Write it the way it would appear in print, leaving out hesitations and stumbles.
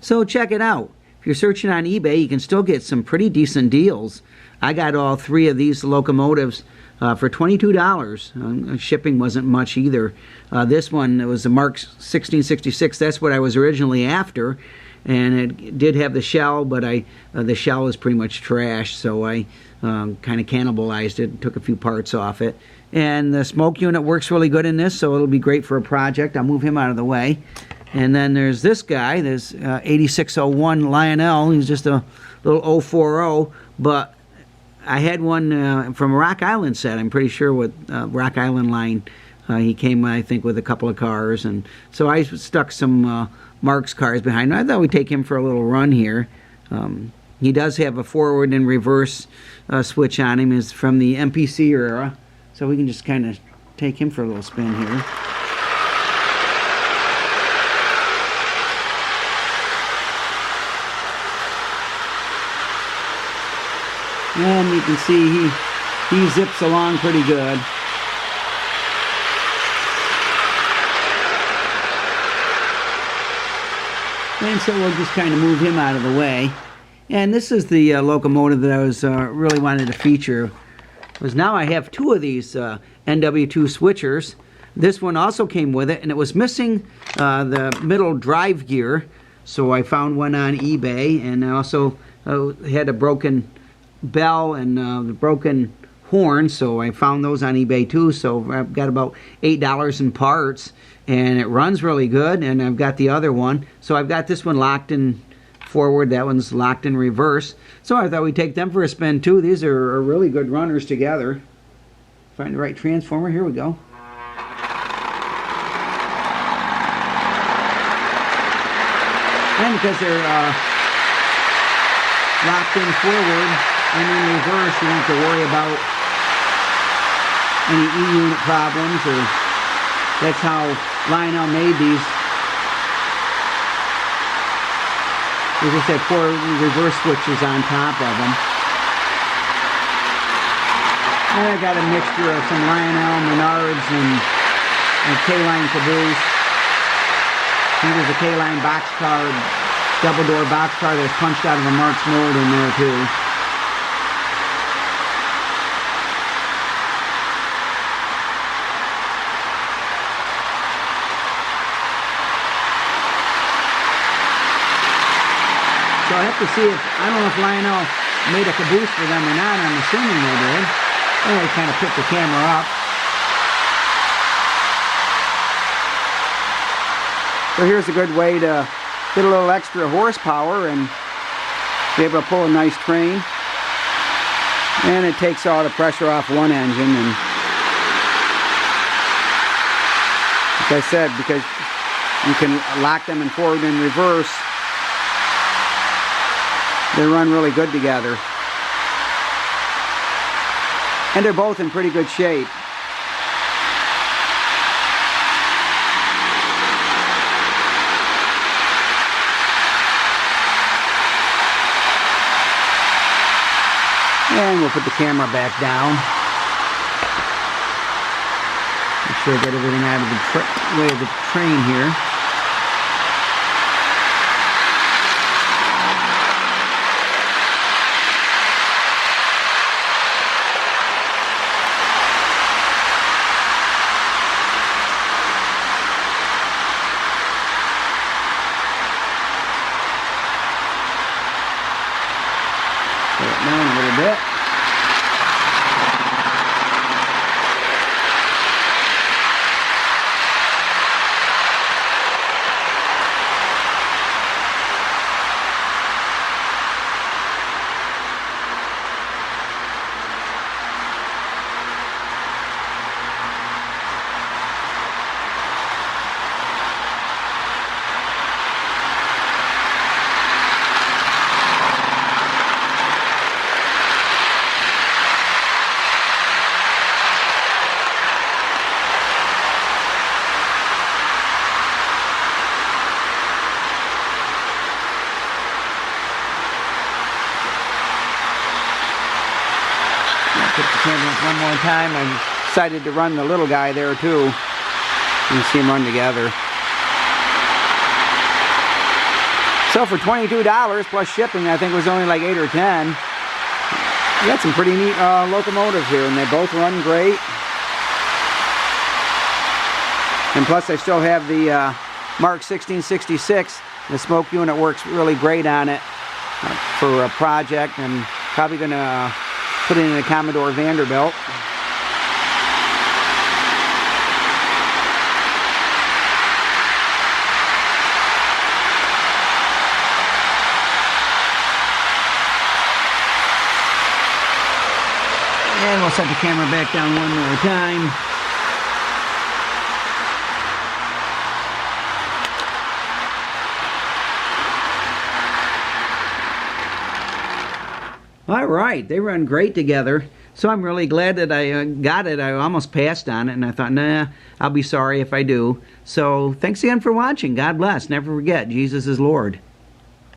So check it out. If you're searching on eBay, you can still get some pretty decent deals. I got all 3 of these locomotives for $22. Shipping wasn't much either. This one, it was a Marx 1666. That's what I was originally after. And it did have the shell, but the shell is pretty much trash, so I kind of cannibalized it, took a few parts off it. And the smoke unit works really good in this, so it'll be great for a project. I'll move him out of the way. And then there's this guy, this 8601 Lionel. He's just a little 040, but I had one from a Rock Island set. I'm pretty sure with Rock Island line. He came, I think, with a couple of cars, and so I stuck some Marx cars behind him. I thought we'd take him for a little run here. He does have a forward and reverse switch on him. Is from the MPC era, so we can just kind of take him for a little spin here. And you can see he zips along pretty good. And so we'll just kind of move him out of the way. And this is the locomotive that I was really wanted to feature. Because now I have 2 of these NW-2 switchers. This one also came with it, and it was missing the middle drive gear. So I found one on eBay, and I also had a broken bell and the broken horn, so I found those on eBay too. So I've got about $8 in parts, and it runs really good. And I've got the other one, so I've got this one locked in forward, that one's locked in reverse. So I thought we'd take them for a spin too. These are really good runners together. Find the right transformer. Here we go. And because they're locked in forward and in reverse, you don't have to worry about any E-unit problems, or that's how Lionel made these. They just had 4 reverse switches on top of them. And I got a mixture of some Lionel, Menards, and K-line caboose. Here's a K-line boxcar, double-door boxcar that's punched out of a Marx mold in there too. So I have to see if, I don't know if Lionel made a caboose for them or not. I'm assuming they did. Anyway, kind of picked the camera up. So here's a good way to get a little extra horsepower and be able to pull a nice train. And it takes all the pressure off one engine. And like I said, because you can lock them in forward and reverse, they run really good together. And they're both in pretty good shape. And we'll put the camera back down. Make sure I get everything out of the way of the train here. Pull it down a little bit. Put the camera up one more time. I decided to run the little guy there too. You can see them run together. So for $22 plus shipping, I think it was only like 8 or 10. You got some pretty neat locomotives here, and they both run great. And plus I still have the Marx 1666. The smoke unit works really great on it for a project, and probably going to put it in a Commodore Vanderbilt. And we'll set the camera back down one more time. All right, they run great together. So I'm really glad that I got it. I almost passed on it, and I thought, nah, I'll be sorry if I do. So thanks again for watching. God bless. Never forget, Jesus is Lord.